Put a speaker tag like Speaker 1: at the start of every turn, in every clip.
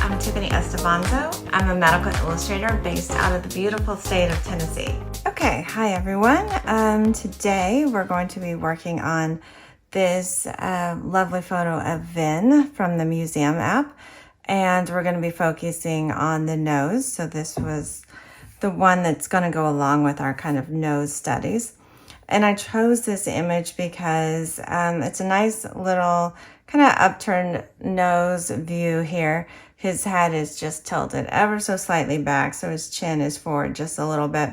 Speaker 1: I'm Tiffany DaVanzo. I'm a medical illustrator based out of the beautiful state of Tennessee. Okay, hi everyone. Today we're going to be working on this lovely photo of Vin from the museum app, and we're going to be focusing on the nose. So this was the one that's going to go along with our kind of nose studies. And I chose this image because it's a nice little kind of upturned nose view here. His head is just tilted ever so slightly back, so his chin is forward just a little bit.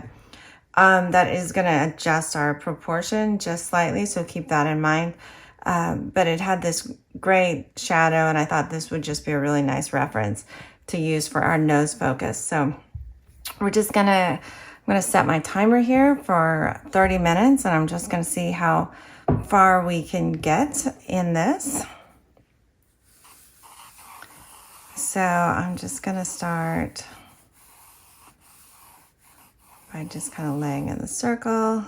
Speaker 1: That is going to adjust our proportion just slightly, so keep that in mind. But it had this great shadow, and I thought this would just be a really nice reference to use for our nose focus. So we're just I'm going to set my timer here for 30 minutes, and I'm just going to see how far we can get in this. So I'm just going to start by just kind of laying in the circle.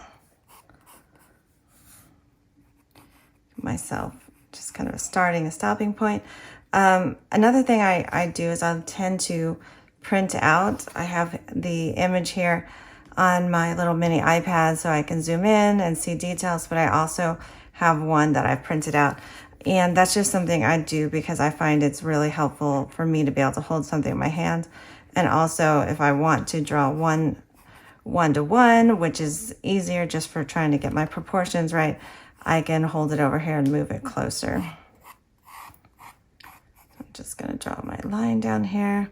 Speaker 1: Myself just kind of starting a stopping point. Another thing I do is I tend to print out. I have the image here on my little mini iPad so I can zoom in and see details, but I also have one that I've printed out. And that's just something I do because I find it's really helpful for me to be able to hold something in my hand. And also if I want to draw one-to-one, which is easier just for trying to get my proportions right, I can hold it over here and move it closer. I'm just going to draw my line down here.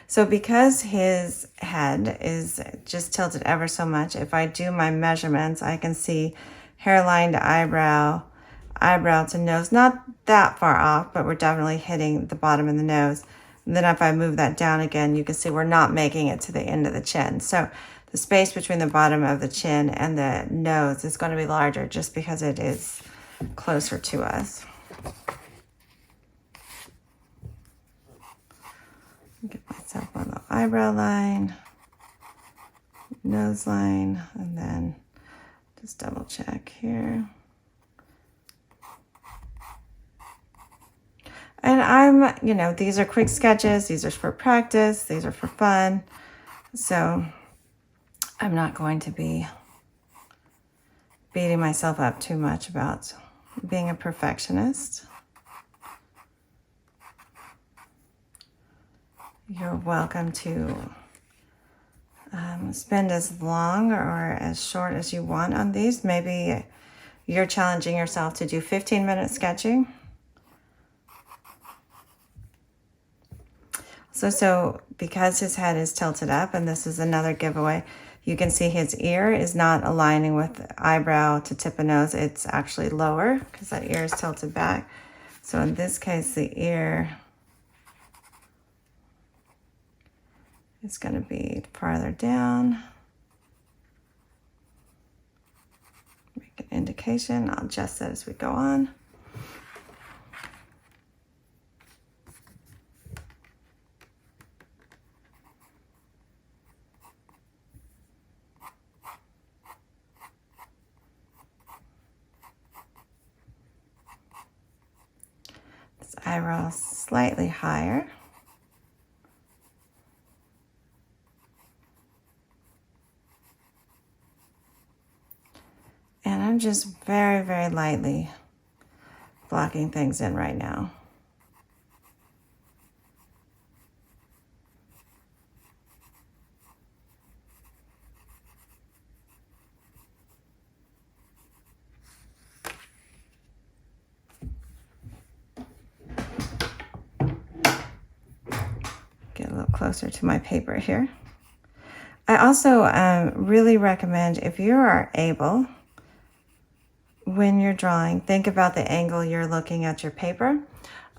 Speaker 1: So because his head is just tilted ever so much, if I do my measurements, I can see hairline to eyebrow, eyebrow to nose, not that far off, but we're definitely hitting the bottom of the nose. And then if I move that down again, you can see we're not making it to the end of the chin. So the space between the bottom of the chin and the nose is going to be larger just because it is closer to us. Get myself on the eyebrow line, nose line, and then just double check here. And these are quick sketches. These are for practice. These are for fun. So I'm not going to be beating myself up too much about being a perfectionist. You're welcome to spend as long or as short as you want on these. Maybe you're challenging yourself to do 15-minute sketching. So because his head is tilted up, and this is another giveaway, you can see his ear is not aligning with eyebrow to tip of nose. It's actually lower because that ear is tilted back. So in this case, the ear is going to be farther down. Make an indication. I'll adjust that as we go on. This eyebrow slightly higher. And I'm just very, very lightly blocking things in right now. Get a little closer to my paper here. I also really recommend, if you are able, when you're drawing, think about the angle you're looking at your paper.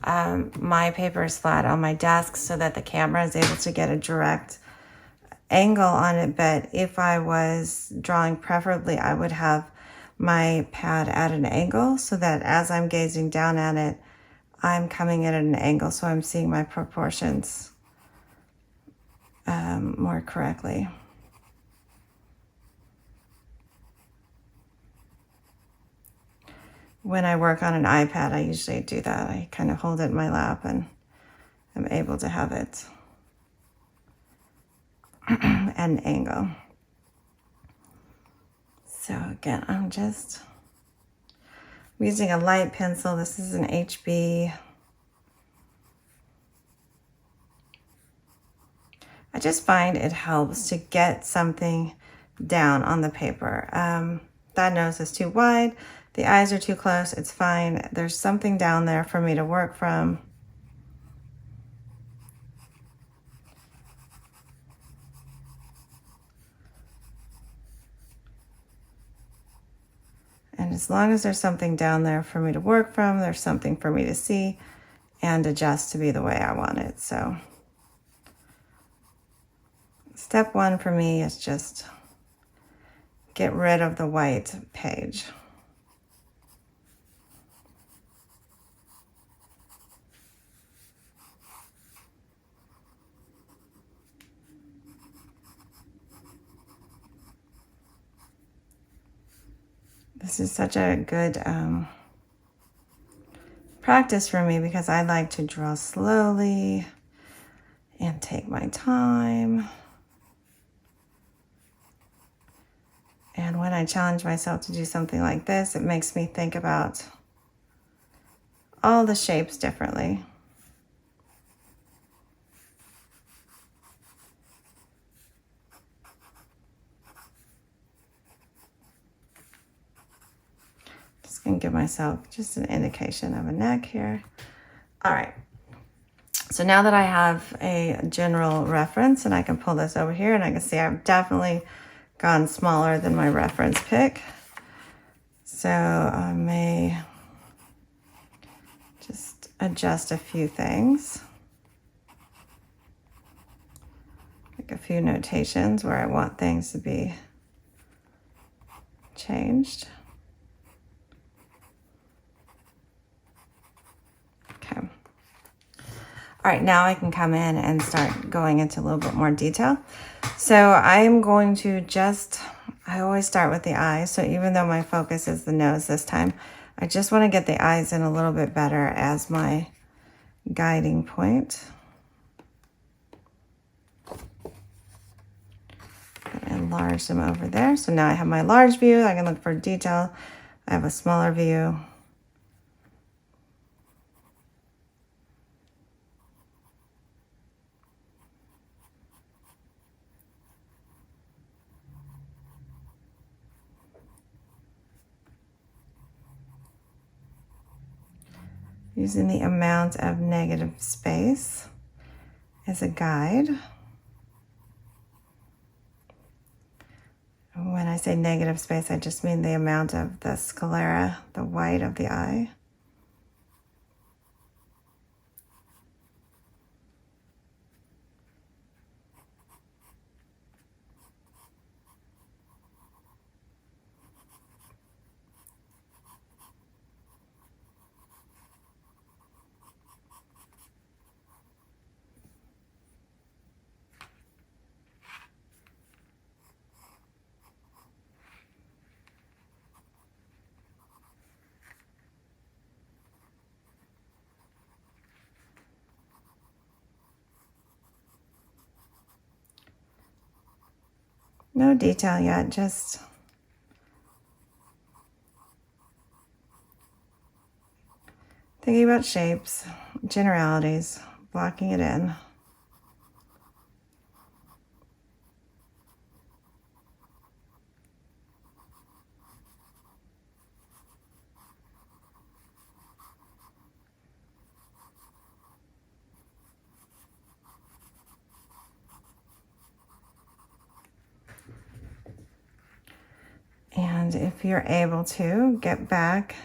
Speaker 1: My paper is flat on my desk so that the camera is able to get a direct angle on it, but if I was drawing, preferably I would have my pad at an angle so that as I'm gazing down at it, I'm coming in at an angle so I'm seeing my proportions more correctly. When I work on an iPad, I usually do that. I kind of hold it in my lap and I'm able to have it at an angle. So again, I'm just using a light pencil. This is an HB. I just find it helps to get something down on the paper. That nose is too wide. The eyes are too close. It's fine. There's something down there for me to work from. And as long as there's something down there for me to work from, there's something for me to see and adjust to be the way I want it. So step one for me is just get rid of the white page. This is such a good practice for me because I like to draw slowly and take my time. And when I challenge myself to do something like this, it makes me think about all the shapes differently. Just gonna give myself just an indication of a neck here. All right. So now that I have a general reference and I can pull this over here and I can see I've definitely gone smaller than my reference pick. So I may just adjust a few things. Make a few notations where I want things to be changed. Okay. All right, now I can come in and start going into a little bit more detail. So I'm going to I always start with the eyes. So even though my focus is the nose this time, I just want to get the eyes in a little bit better as my guiding point. Enlarge them over there. So now I have my large view. I can look for detail. I have a smaller view. Using the amount of negative space as a guide. When I say negative space, I just mean the amount of the sclera, the white of the eye. No detail yet, just thinking about shapes, generalities, blocking it in. And if you're able to, get back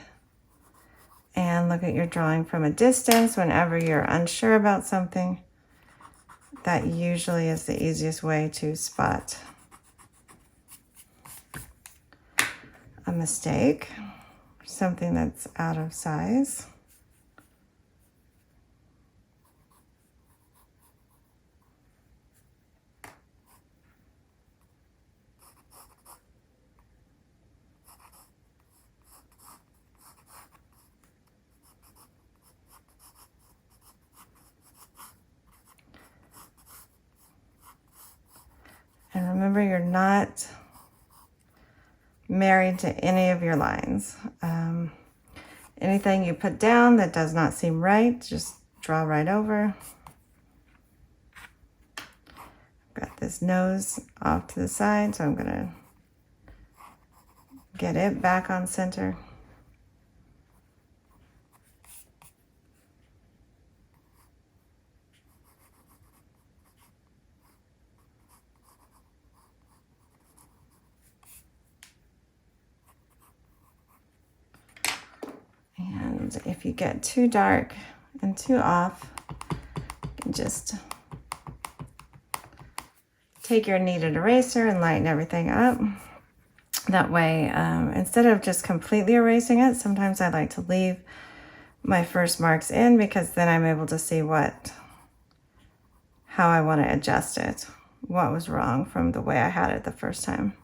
Speaker 1: and look at your drawing from a distance whenever you're unsure about something. That usually is the easiest way to spot a mistake, something that's out of size. Remember, you're not married to any of your lines. Anything you put down that does not seem right, just draw right over. Got this nose off to the side, so I'm gonna get it back on center. And if you get too dark and too off, you can just take your kneaded eraser and lighten everything up. That way, instead of just completely erasing it, sometimes I like to leave my first marks in, because then I'm able to see how I want to adjust it, what was wrong from the way I had it the first time.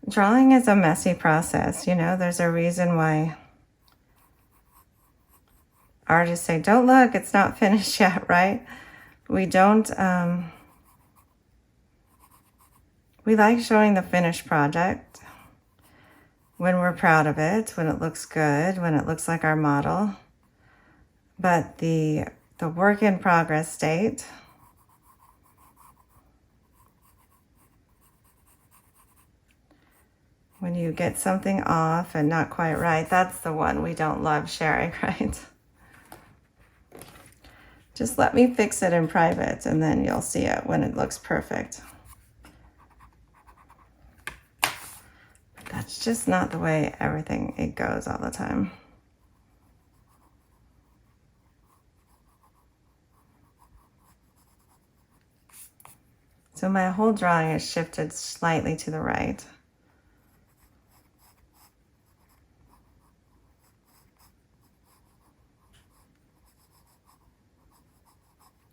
Speaker 1: Drawing is a messy process, you know. There's a reason why artists say, don't look, it's not finished yet, right? We don't, we like showing the finished project when we're proud of it, when it looks good, when it looks like our model. But the work in progress state, when you get something off and not quite right, that's the one we don't love sharing, right? Just let me fix it in private, and then you'll see it when it looks perfect. But that's just not the way it goes all the time. So my whole drawing is shifted slightly to the right.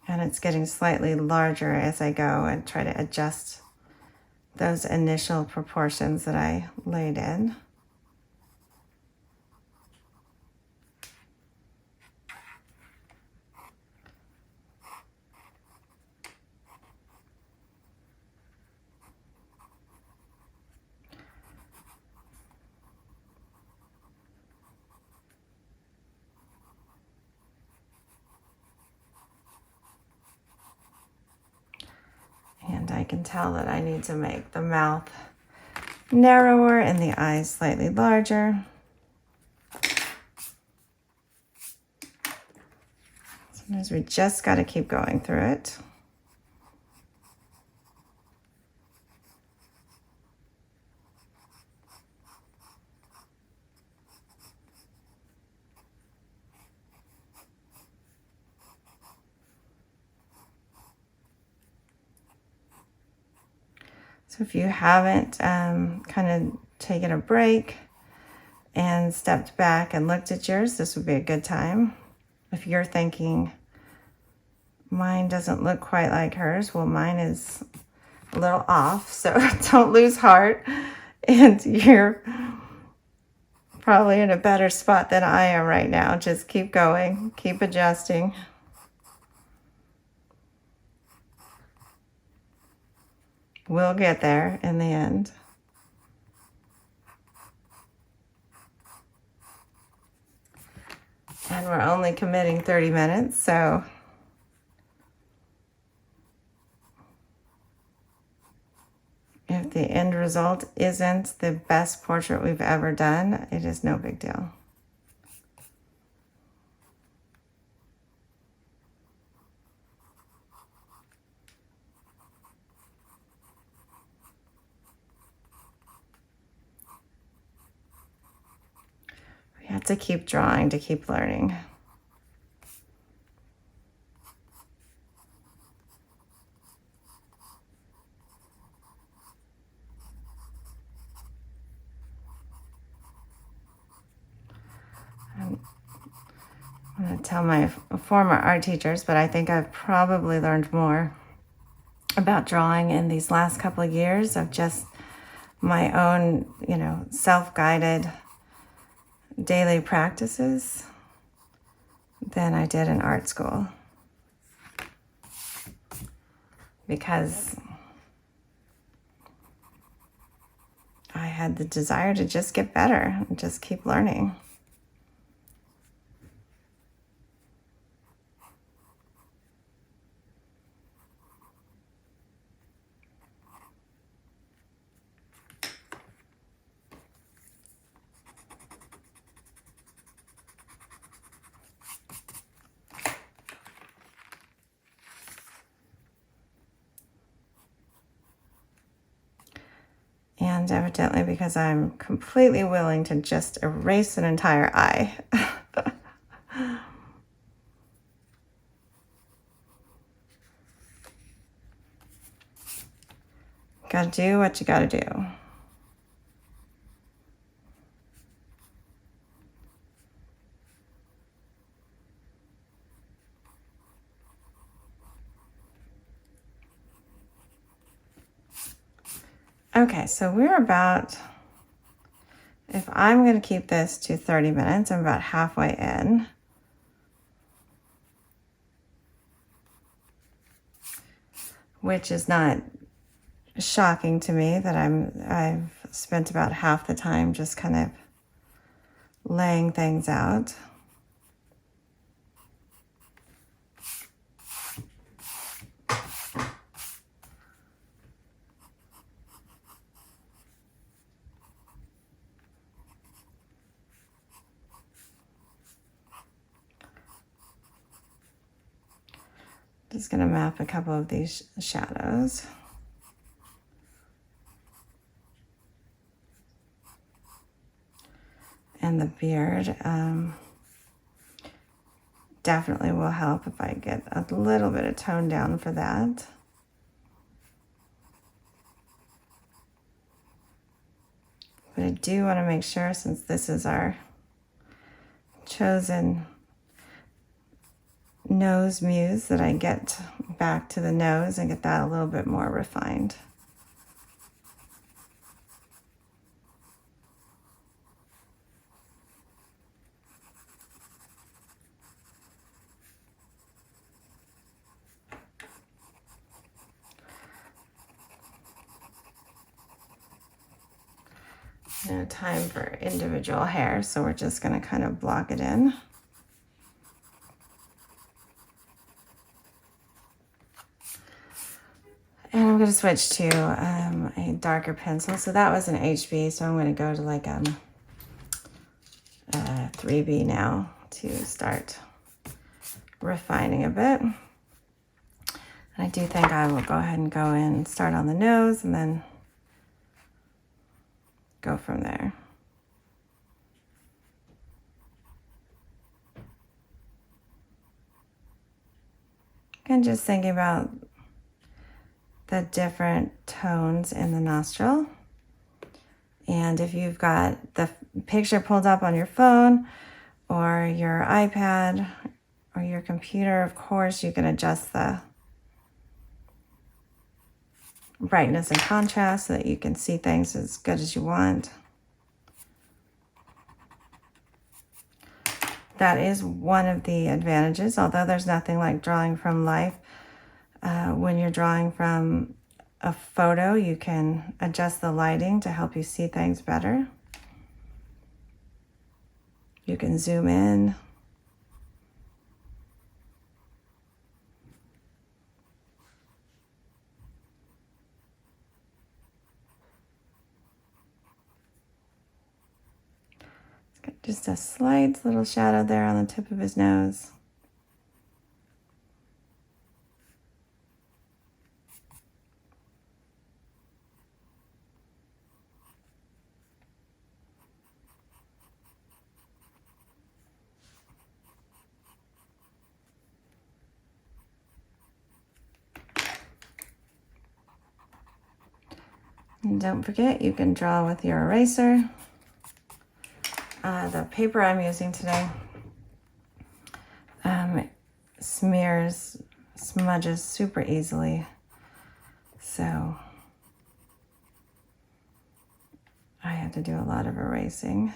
Speaker 1: And it's getting slightly larger as I go and try to adjust those initial proportions that I laid in. And I can tell that I need to make the mouth narrower and the eyes slightly larger. Sometimes we just got to keep going through it. So if you haven't kind of taken a break and stepped back and looked at yours, this would be a good time. If you're thinking, mine doesn't look quite like hers, well, mine is a little off, so don't lose heart. And you're probably in a better spot than I am right now. Just keep going, keep adjusting. We'll get there in the end. And we're only committing 30 minutes, so if the end result isn't the best portrait we've ever done, it is no big deal. We have to keep drawing to keep learning. I'm going to tell my former art teachers, but I think I've probably learned more about drawing in these last couple of years of just my own, self-guided daily practices than I did in art school. Because I had the desire to just get better and just keep learning. And evidently because I'm completely willing to just erase an entire eye. Gotta do what you gotta do. Okay, so we're about, if I'm going to keep this to 30 minutes, I'm about halfway in. Which is not shocking to me that I've spent about half the time just kind of laying things out. Just going to map a couple of these shadows. And the beard definitely will help if I get a little bit of tone down for that. But I do want to make sure, since this is our chosen nose muse, that I get back to the nose and get that a little bit more refined. No time for individual hair, so we're just going to kind of block it in. And I'm going to switch to a darker pencil. So that was an HB, so I'm going to go to like a 3B now to start refining a bit. And I do think I will go ahead and go in and start on the nose and then go from there. And just thinking about the different tones in the nostril. And if you've got the picture pulled up on your phone or your iPad or your computer, of course, you can adjust the brightness and contrast so that you can see things as good as you want. That is one of the advantages, although there's nothing like drawing from life. When you're drawing from a photo, you can adjust the lighting to help you see things better. You can zoom in. Just a slight little shadow there on the tip of his nose. And don't forget, you can draw with your eraser. The paper I'm using today smudges super easily. So I have to do a lot of erasing.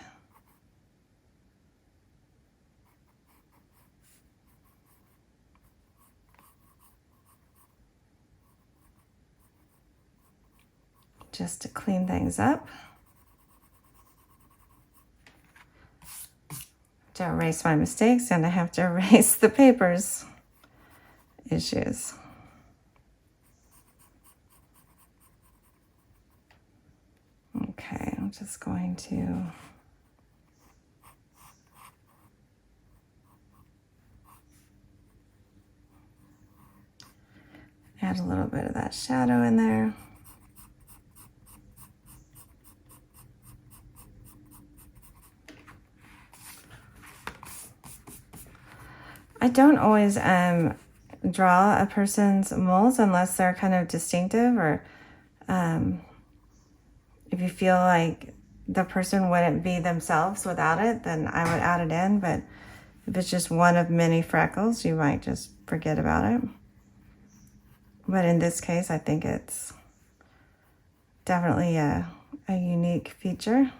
Speaker 1: Just to clean things up. To erase my mistakes, and I have to erase the paper's issues. Okay, I'm just going to add a little bit of that shadow in there. I don't always draw a person's moles unless they're kind of distinctive, or if you feel like the person wouldn't be themselves without it, then I would add it in. But if it's just one of many freckles, you might just forget about it. But in this case, I think it's definitely a unique feature.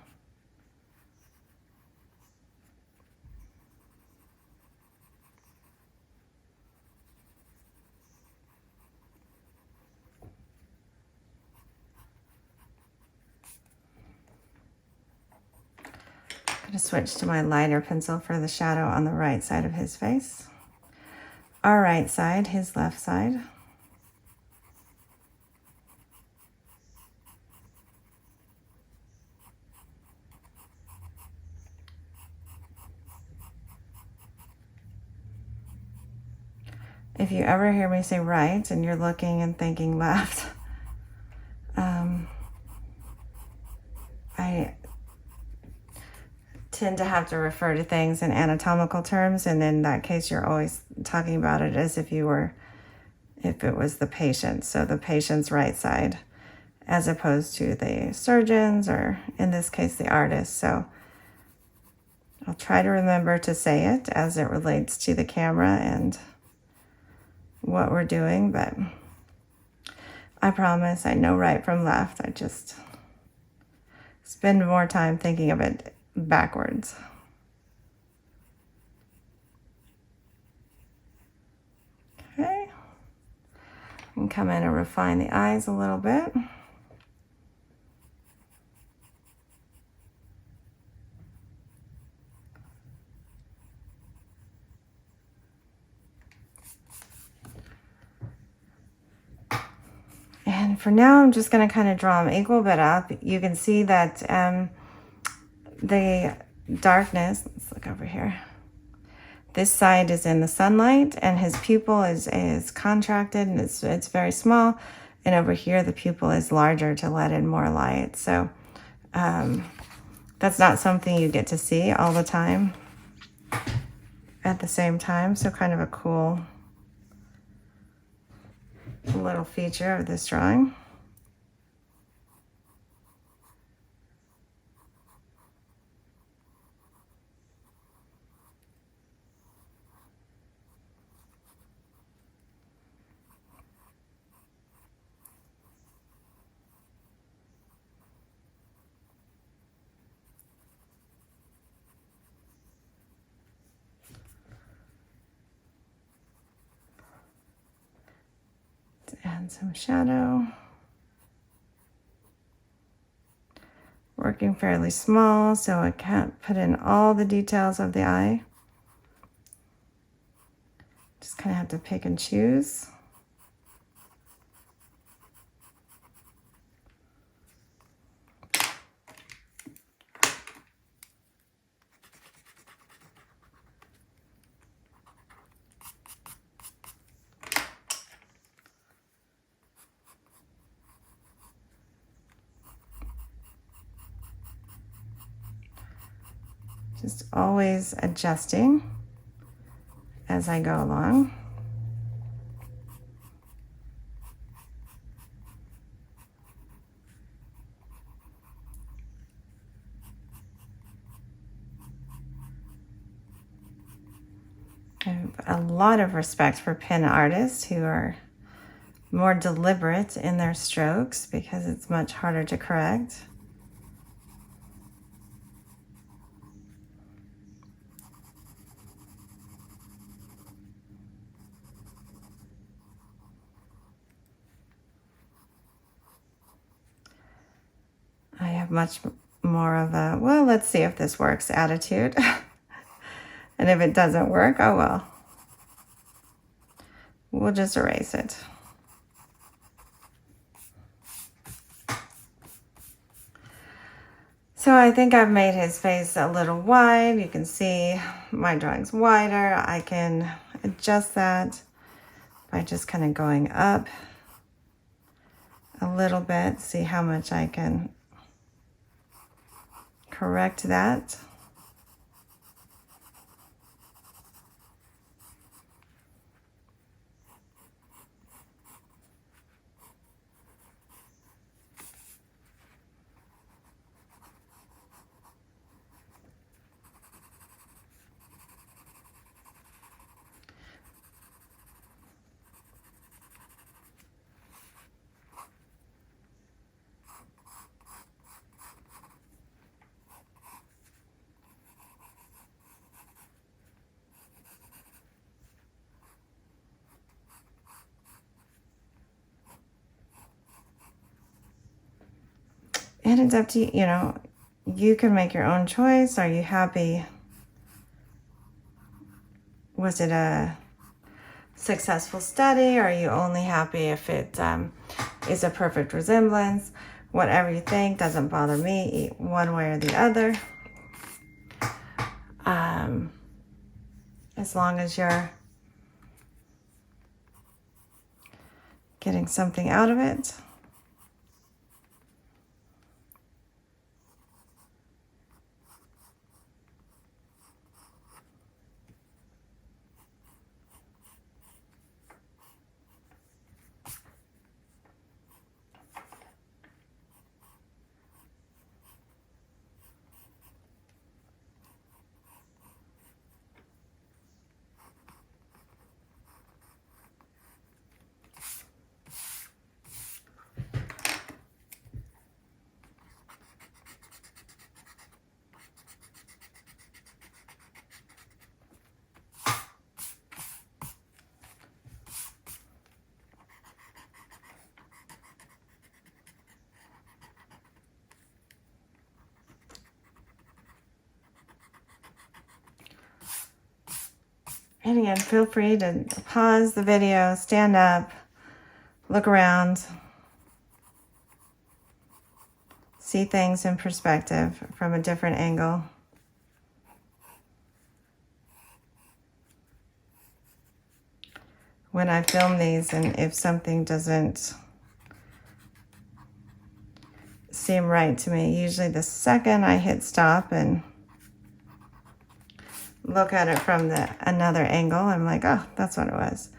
Speaker 1: I'm going to switch to my lighter pencil for the shadow on the right side of his face. Our right side, his left side. If you ever hear me say right and you're looking and thinking left, I tend to have to refer to things in anatomical terms, and in that case you're always talking about it as if it was the patient, so the patient's right side, as opposed to the surgeon's, or in this case the artist. So I'll try to remember to say it as it relates to the camera and what we're doing, but I promise I know right from left. I just spend more time thinking of it backwards. Okay, and come in and refine the eyes a little bit. And for now, I'm just going to kind of draw them equal but up. You can see that the darkness, let's look over here. This side is in the sunlight, and his pupil is contracted, and it's very small. And over here, the pupil is larger to let in more light. So that's not something you get to see all the time at the same time. So kind of a cool little feature of this drawing. Add some shadow. Working fairly small, so I can't put in all the details of the eye. Just kind of have to pick and choose. Just always adjusting as I go along. I have a lot of respect for pen artists who are more deliberate in their strokes because it's much harder to correct. have much more of a, well, let's see if this works attitude. And if it doesn't work, oh well. We'll just erase it. So I think I've made his face a little wide. You can see my drawing's wider. I can adjust that by just kind of going up a little bit. See how much I can correct that. And it's up to you, you know, you can make your own choice. Are you happy? Was it a successful study? Or are you only happy if it is a perfect resemblance? Whatever you think, doesn't bother me one way or the other. As long as you're getting something out of it. And again, feel free to pause the video, stand up, look around, see things in perspective from a different angle. When I film these, and if something doesn't seem right to me, usually the second I hit stop and look at it from another angle, I'm like, oh, that's what it was.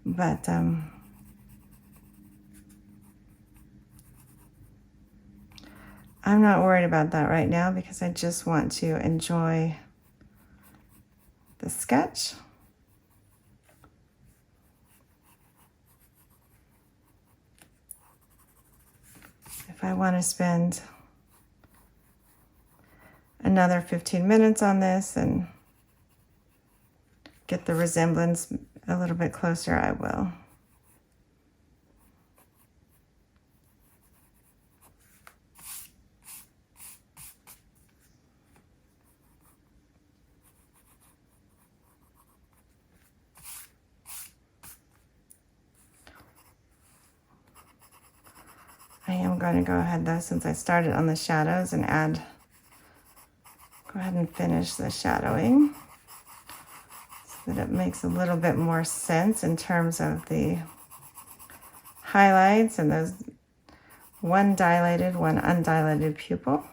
Speaker 1: But I'm not worried about that right now because I just want to enjoy the sketch. If I want to spend another 15 minutes on this and get the resemblance a little bit closer, I will. I am going to go ahead though, since I started on the shadows, and go ahead and finish the shadowing so that it makes a little bit more sense in terms of the highlights and those one dilated, one undilated pupil.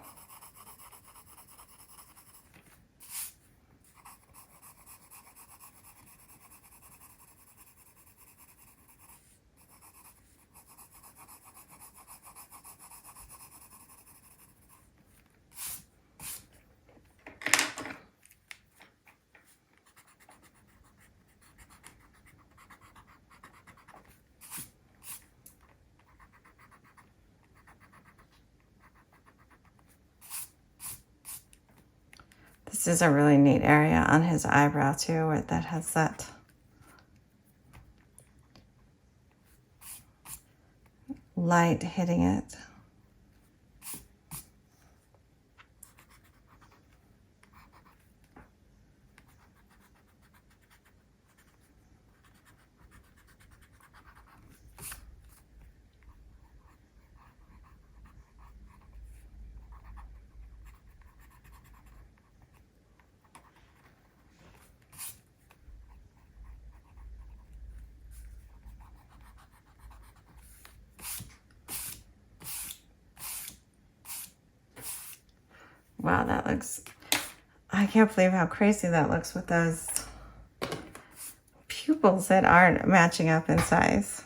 Speaker 1: This is a really neat area on his eyebrow too, where that has that light hitting it. Wow, that looks, I can't believe how crazy that looks with those pupils that aren't matching up in size.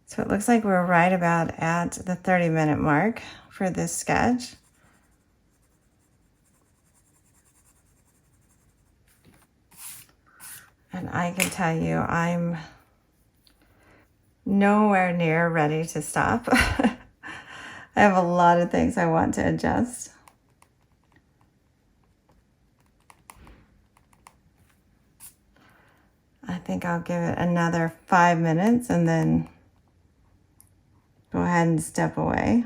Speaker 1: So it looks like we're right about at the 30-minute mark for this sketch. And I can tell you, I'm nowhere near ready to stop. I have a lot of things I want to adjust. I think I'll give it another 5 minutes and then go ahead and step away.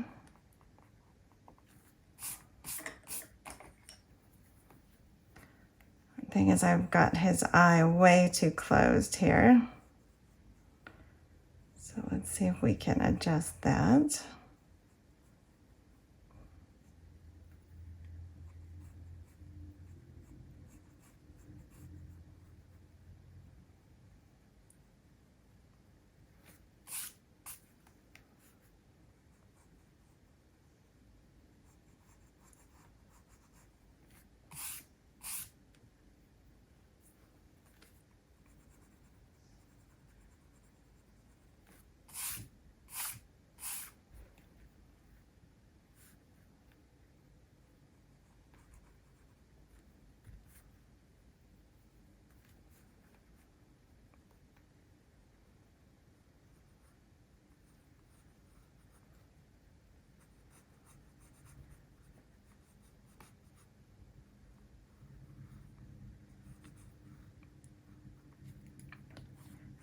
Speaker 1: The thing is, I've got his eye way too closed here. So let's see if we can adjust that.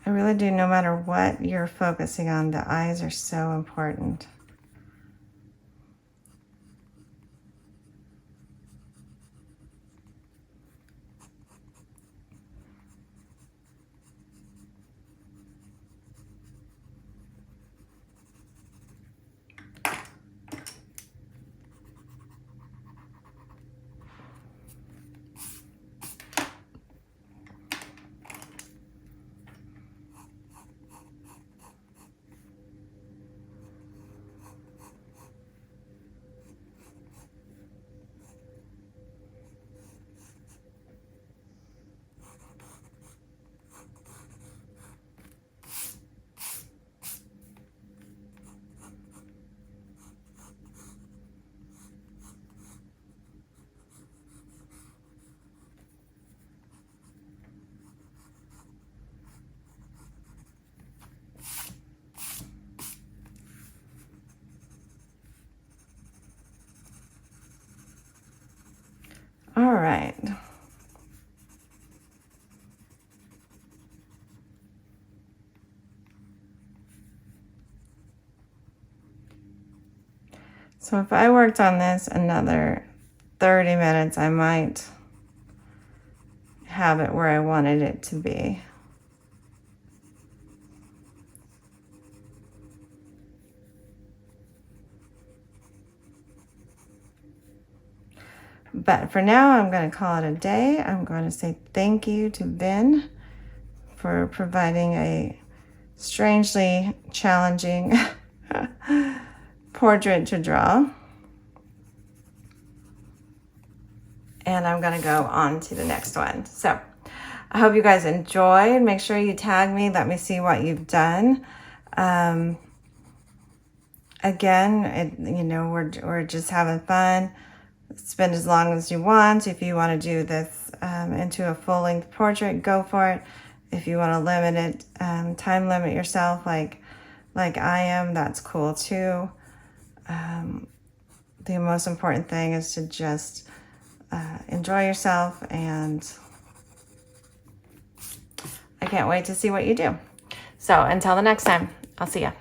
Speaker 1: I really do, no matter what you're focusing on, the eyes are so important. All right. So if I worked on this another 30 minutes, I might have it where I wanted it to be. But for now, I'm going to call it a day. I'm going to say thank you to Ben for providing a strangely challenging portrait to draw. And I'm going to go on to the next one. So I hope you guys enjoyed. Make sure you tag me. Let me see what you've done. Again, you know, we're just having fun. Spend as long as you want. If you want to do this into a full-length portrait, go for it. If you want to limit it, time limit yourself like I am, that's cool too. The most important thing is to just enjoy yourself, and I can't wait to see what you do. So until the next time, I'll see ya.